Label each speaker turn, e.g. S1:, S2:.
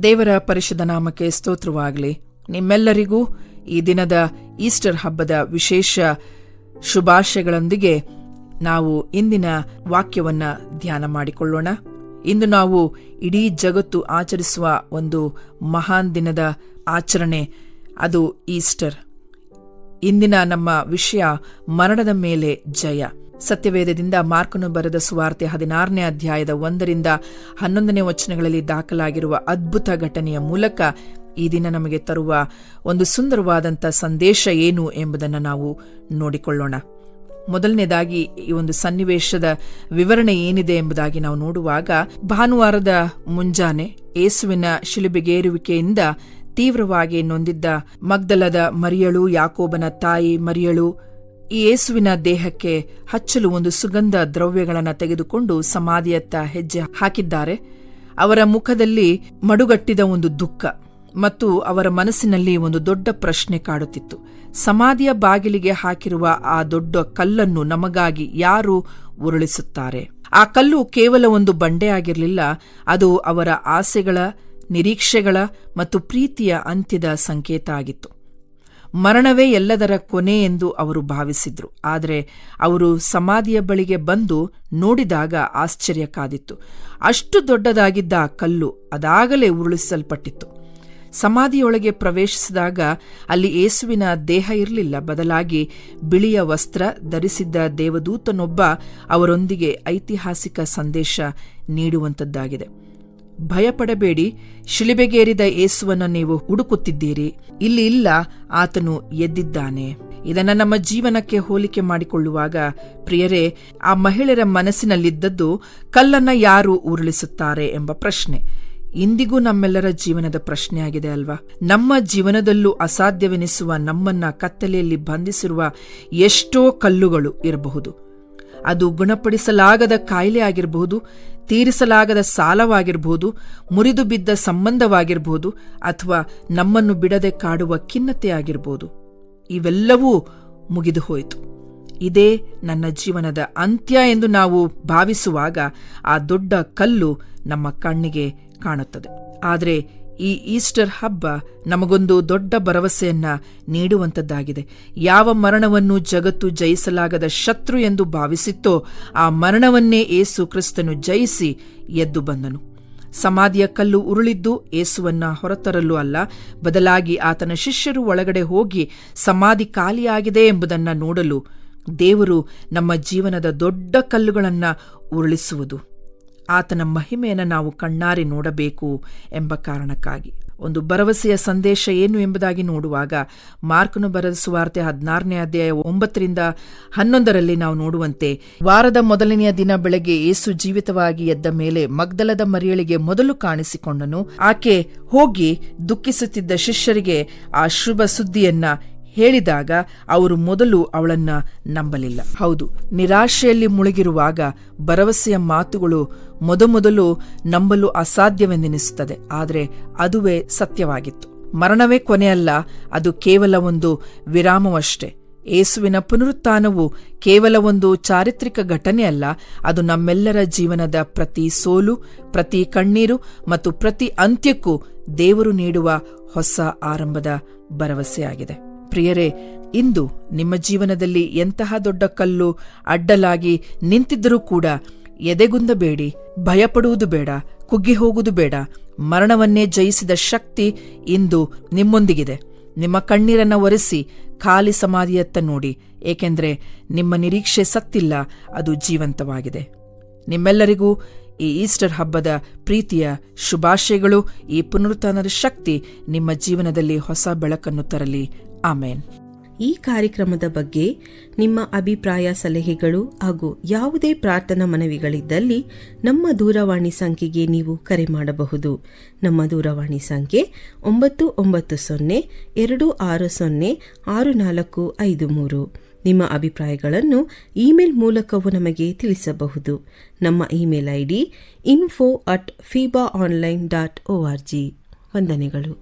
S1: ದೇವರ ಪರಿಶುದ್ಧ ನಾಮಕ್ಕೆ ಸ್ತೋತ್ರವಾಗಲಿ. ನಿಮ್ಮೆಲ್ಲರಿಗೂ ಈ ದಿನದ ಈಸ್ಟರ್ ಹಬ್ಬದ ವಿಶೇಷ ಶುಭಾಶಯಗಳೊಂದಿಗೆ ನಾವು ಇಂದಿನ ವಾಕ್ಯವನ್ನ ಧ್ಯಾನ ಮಾಡಿಕೊಳ್ಳೋಣ. ಇಂದು ನಾವು ಇಡೀ ಜಗತ್ತು ಆಚರಿಸುವ ಒಂದು ಮಹಾನ್ ದಿನದ ಆಚರಣೆ, ಅದು ಈಸ್ಟರ್. ಇಂದಿನ ನಮ್ಮ ವಿಷಯ ಮರಣದ ಮೇಲೆ ಜಯ. ಸತ್ಯವೇದದಿಂದ ಮಾರ್ಕನು ಬರೆದ ಸುವಾರ್ತೆ 16ನೇ ಅಧ್ಯಾಯದ 1-11 ವಚನಗಳಲ್ಲಿ ದಾಖಲಾಗಿರುವ ಅದ್ಭುತ ಘಟನೆಯ ಮೂಲಕ ಈ ದಿನ ನಮಗೆ ತರುವ ಒಂದು ಸುಂದರವಾದಂಥ ಸಂದೇಶ ಏನು ಎಂಬುದನ್ನು ನಾವು ನೋಡಿಕೊಳ್ಳೋಣ. ಮೊದಲನೇದಾಗಿ ಈ ಒಂದು ಸನ್ನಿವೇಶದ ವಿವರಣೆ ಏನಿದೆ ಎಂಬುದಾಗಿ ನಾವು ನೋಡುವಾಗ, ಭಾನುವಾರದ ಮುಂಜಾನೆ ಯೇಸುವಿನ ಶಿಲುಬೆಗೇರುವಿಕೆಯಿಂದ ತೀವ್ರವಾಗಿ ನೊಂದಿದ್ದ ಮಗ್ದಲದ ಮರಿಯಳು, ಯಾಕೋಬನ ತಾಯಿ ಮರಿಯಳು ಈ ಯೇಸುವಿನ ದೇಹಕ್ಕೆ ಹಚ್ಚಲು ಒಂದು ಸುಗಂಧ ದ್ರವ್ಯಗಳನ್ನು ತೆಗೆದುಕೊಂಡು ಸಮಾಧಿಯತ್ತ ಹೆಜ್ಜೆ ಹಾಕಿದ್ದಾರೆ. ಅವರ ಮುಖದಲ್ಲಿ ಮಡುಗಟ್ಟಿದ ಒಂದು ದುಃಖ ಮತ್ತು ಅವರ ಮನಸ್ಸಿನಲ್ಲಿ ಒಂದು ದೊಡ್ಡ ಪ್ರಶ್ನೆ ಕಾಡುತ್ತಿತ್ತು. ಸಮಾಧಿಯ ಬಾಗಿಲಿಗೆ ಹಾಕಿರುವ ಆ ದೊಡ್ಡ ಕಲ್ಲನ್ನು ನಮಗಾಗಿ ಯಾರು ಉರುಳಿಸುತ್ತಾರೆ? ಆ ಕಲ್ಲು ಕೇವಲ ಒಂದು ಬಂಡೆ ಆಗಿರಲಿಲ್ಲ, ಅದು ಅವರ ಆಸೆಗಳ, ನಿರೀಕ್ಷೆಗಳ ಮತ್ತು ಪ್ರೀತಿಯ ಅಂತ್ಯದ ಸಂಕೇತ ಆಗಿತ್ತು. ಮರಣವೇ ಎಲ್ಲದರ ಕೊನೆ ಎಂದು ಅವರು ಭಾವಿಸಿದ್ರು. ಆದರೆ ಅವರು ಸಮಾಧಿಯ ಬಳಿಗೆ ಬಂದು ನೋಡಿದಾಗ ಆಶ್ಚರ್ಯ ಕಾದಿತ್ತು. ಅಷ್ಟು ದೊಡ್ಡದಾಗಿದ್ದ ಆ ಕಲ್ಲು ಅದಾಗಲೇ ಉರುಳಿಸಲ್ಪಟ್ಟಿತ್ತು. ಸಮಾಧಿಯೊಳಗೆ ಪ್ರವೇಶಿಸಿದಾಗ ಅಲ್ಲಿ ಯೇಸುವಿನ ದೇಹ ಇರಲಿಲ್ಲ. ಬದಲಾಗಿ ಬಿಳಿಯ ವಸ್ತ್ರ ಧರಿಸಿದ್ದ ದೇವದೂತನೊಬ್ಬ ಅವರೊಂದಿಗೆ ಐತಿಹಾಸಿಕ ಸಂದೇಶ ನೀಡುವಂಥದ್ದಾಗಿದೆ. ಭಯಪಡಬೇಡಿ, ಶಿಲುಬೆಗೇರಿದ ಯೇಸುವನ್ನು ನೀವು ಹುಡುಕುತ್ತಿದ್ದೀರಿ. ಇಲ್ಲಿ ಇಲ್ಲ, ಆತನು ಎದ್ದಿದ್ದಾನೆ. ಇದನ್ನು ನಮ್ಮ ಜೀವನಕ್ಕೆ ಹೋಲಿಕೆ ಮಾಡಿಕೊಳ್ಳುವಾಗ ಪ್ರಿಯರೇ, ಆ ಮಹಿಳೆಯರ ಮನಸ್ಸಿನಲ್ಲಿದ್ದದ್ದು ಕಲ್ಲನ್ನ ಯಾರು ಉರುಳಿಸುತ್ತಾರೆ ಎಂಬ ಪ್ರಶ್ನೆ ಇಂದಿಗೂ ನಮ್ಮೆಲ್ಲರ ಜೀವನದ ಪ್ರಶ್ನೆಯಾಗಿದೆ ಅಲ್ವಾ? ನಮ್ಮ ಜೀವನದಲ್ಲೂ ಅಸಾಧ್ಯವೆನಿಸುವ, ನಮ್ಮನ್ನ ಕತ್ತಲೆಯಲ್ಲಿ ಬಂಧಿಸಿರುವ ಎಷ್ಟೋ ಕಲ್ಲುಗಳು ಇರಬಹುದು. ಅದು ಗುಣಪಡಿಸಲಾಗದ ಕಾಯಿಲೆ ಆಗಿರಬಹುದು, ತೀರಿಸಲಾಗದ ಸಾಲವಾಗಿರಬಹುದು, ಮುರಿದು ಬಿದ್ದ ಸಂಬಂಧವಾಗಿರಬಹುದು, ಅಥವಾ ನಮ್ಮನ್ನು ಬಿಡದೆ ಕಾಡುವ ಖಿನ್ನತೆ ಆಗಿರಬಹುದು. ಇವೆಲ್ಲವೂ ಮುಗಿದು ಹೋಯಿತು, ಇದೇ ನನ್ನ ಜೀವನದ ಅಂತ್ಯ ಎಂದು ನಾವು ಭಾವಿಸುವಾಗ ಆ ದೊಡ್ಡ ಕಲ್ಲು ನಮ್ಮ ಕಣ್ಣಿಗೆ ಕಾಣುತ್ತದೆ. ಆದರೆ ಈ ಈಸ್ಟರ್ ಹಬ್ಬ ನಮಗೊಂದು ದೊಡ್ಡ ಭರವಸೆಯನ್ನ ನೀಡುವಂಥದ್ದಾಗಿದೆ. ಯಾವ ಮರಣವನ್ನು ಜಗತ್ತು ಜಯಿಸಲಾಗದ ಶತ್ರು ಎಂದು ಭಾವಿಸಿತ್ತೋ ಆ ಮರಣವನ್ನೇ ಯೇಸು ಕ್ರಿಸ್ತನು ಜಯಿಸಿ ಎದ್ದು ಬಂದನು. ಸಮಾಧಿಯ ಕಲ್ಲು ಉರುಳಿದ್ದು ಯೇಸುವನ್ನ ಹೊರತರಲು ಅಲ್ಲ, ಬದಲಾಗಿ ಆತನ ಶಿಷ್ಯರು ಒಳಗಡೆ ಹೋಗಿ ಸಮಾಧಿ ಖಾಲಿಯಾಗಿದೆ ಎಂಬುದನ್ನು ನೋಡಲು. ದೇವರು ನಮ್ಮ ಜೀವನದ ದೊಡ್ಡ ಕಲ್ಲುಗಳನ್ನು ಉರುಳಿಸುವುದು, ಆತನ ಮಹಿಮೆಯನ್ನು ನಾವು ಕಣ್ಣಾರೆ ನೋಡಬೇಕು ಎಂಬ ಕಾರಣಕ್ಕಾಗಿ. ಒಂದು ಭರವಸೆಯ ಸಂದೇಶ ಏನು ಎಂಬುದಾಗಿ ನೋಡುವಾಗ, ಮಾರ್ಕನು ಬರೆದ ಸುವಾರ್ತೆ 16ನೇ ಅಧ್ಯಾಯ 9-11 ನಾವು ನೋಡುವಂತೆ, ವಾರದ ಮೊದಲನೆಯ ದಿನ ಬೆಳಗ್ಗೆ ಯೇಸು ಜೀವಿತವಾಗಿ ಎದ್ದ ಮೇಲೆ ಮಗ್ದಲದ ಮರಿಯಳಿಗೆ ಮೊದಲು ಕಾಣಿಸಿಕೊಂಡನು. ಆಕೆ ಹೋಗಿ ದುಃಖಿಸುತ್ತಿದ್ದ ಶಿಷ್ಯರಿಗೆ ಆ ಶುಭ ಸುದ್ದಿಯನ್ನ ಹೇಳಿದಾಗ ಅವರು ಮೊದಲು ಅವಳನ್ನ ನಂಬಲಿಲ್ಲ. ಹೌದು, ನಿರಾಶೆಯಲ್ಲಿ ಮುಳುಗಿರುವಾಗ ಭರವಸೆಯ ಮಾತುಗಳು ಮೊದಮೊದಲು ನಂಬಲು ಅಸಾಧ್ಯವೆಂದೆನಿಸುತ್ತದೆ. ಆದರೆ ಅದುವೇ ಸತ್ಯವಾಗಿತ್ತು. ಮರಣವೇ ಕೊನೆಯಲ್ಲ, ಅದು ಕೇವಲ ಒಂದು ವಿರಾಮವಷ್ಟೇ. ಯೇಸುವಿನ ಪುನರುತ್ಥಾನವು ಕೇವಲ ಒಂದು ಚಾರಿತ್ರಿಕ ಘಟನೆಯಲ್ಲ, ಅದು ನಮ್ಮೆಲ್ಲರ ಜೀವನದ ಪ್ರತಿ ಸೋಲು, ಪ್ರತಿ ಕಣ್ಣೀರು ಮತ್ತು ಪ್ರತಿ ಅಂತ್ಯಕ್ಕೂ ದೇವರು ನೀಡುವ ಹೊಸ ಆರಂಭದ ಭರವಸೆಯಾಗಿದೆ. ಪ್ರಿಯರೇ, ಇಂದು ನಿಮ್ಮ ಜೀವನದಲ್ಲಿ ಎಂತಹ ದೊಡ್ಡ ಕಲ್ಲು ಅಡ್ಡಲಾಗಿ ನಿಂತಿದ್ದರೂ ಕೂಡ ಎದೆಗುಂದಬೇಡಿ, ಭಯಪಡುವುದು ಬೇಡ, ಕುಗ್ಗಿ ಹೋಗುವುದು ಬೇಡ. ಮರಣವನ್ನೇ ಜಯಿಸಿದ ಶಕ್ತಿ ಇಂದು ನಿಮ್ಮೊಂದಿಗಿದೆ. ನಿಮ್ಮ ಕಣ್ಣೀರನ್ನು ಒರೆಸಿ ಖಾಲಿ ಸಮಾಧಿಯತ್ತ ನೋಡಿ, ಏಕೆಂದರೆ ನಿಮ್ಮ ನಿರೀಕ್ಷೆ ಸತ್ತಿಲ್ಲ, ಅದು ಜೀವಂತವಾಗಿದೆ. ನಿಮ್ಮೆಲ್ಲರಿಗೂ ಈ ಈಸ್ಟರ್ ಹಬ್ಬದ ಪ್ರೀತಿಯ ಶುಭಾಶಯಗಳು. ಈ ಪುನರುತ್ಥಾನದ ಶಕ್ತಿ ನಿಮ್ಮ ಜೀವನದಲ್ಲಿ ಹೊಸ ಬೆಳಕನ್ನು ತರಲಿ. ಆಮೇನ್.
S2: ಈ ಕಾರ್ಯಕ್ರಮದ ಬಗ್ಗೆ ನಿಮ್ಮ ಅಭಿಪ್ರಾಯ, ಸಲಹೆಗಳು ಹಾಗೂ ಯಾವುದೇ ಪ್ರಾರ್ಥನಾ ಮನವಿಗಳಿದ್ದಲ್ಲಿ ನಮ್ಮ ದೂರವಾಣಿ ಸಂಖ್ಯೆಗೆ ನೀವು ಕರೆ ಮಾಡಬಹುದು. ನಮ್ಮ ದೂರವಾಣಿ ಸಂಖ್ಯೆ 9902606453. ನಿಮ್ಮ ಅಭಿಪ್ರಾಯಗಳನ್ನು ಇಮೇಲ್ ಮೂಲಕವೂ ನಮಗೆ ತಿಳಿಸಬಹುದು. ನಮ್ಮ ಇಮೇಲ್ ID info@fibaonline.org. ವಂದನೆಗಳು.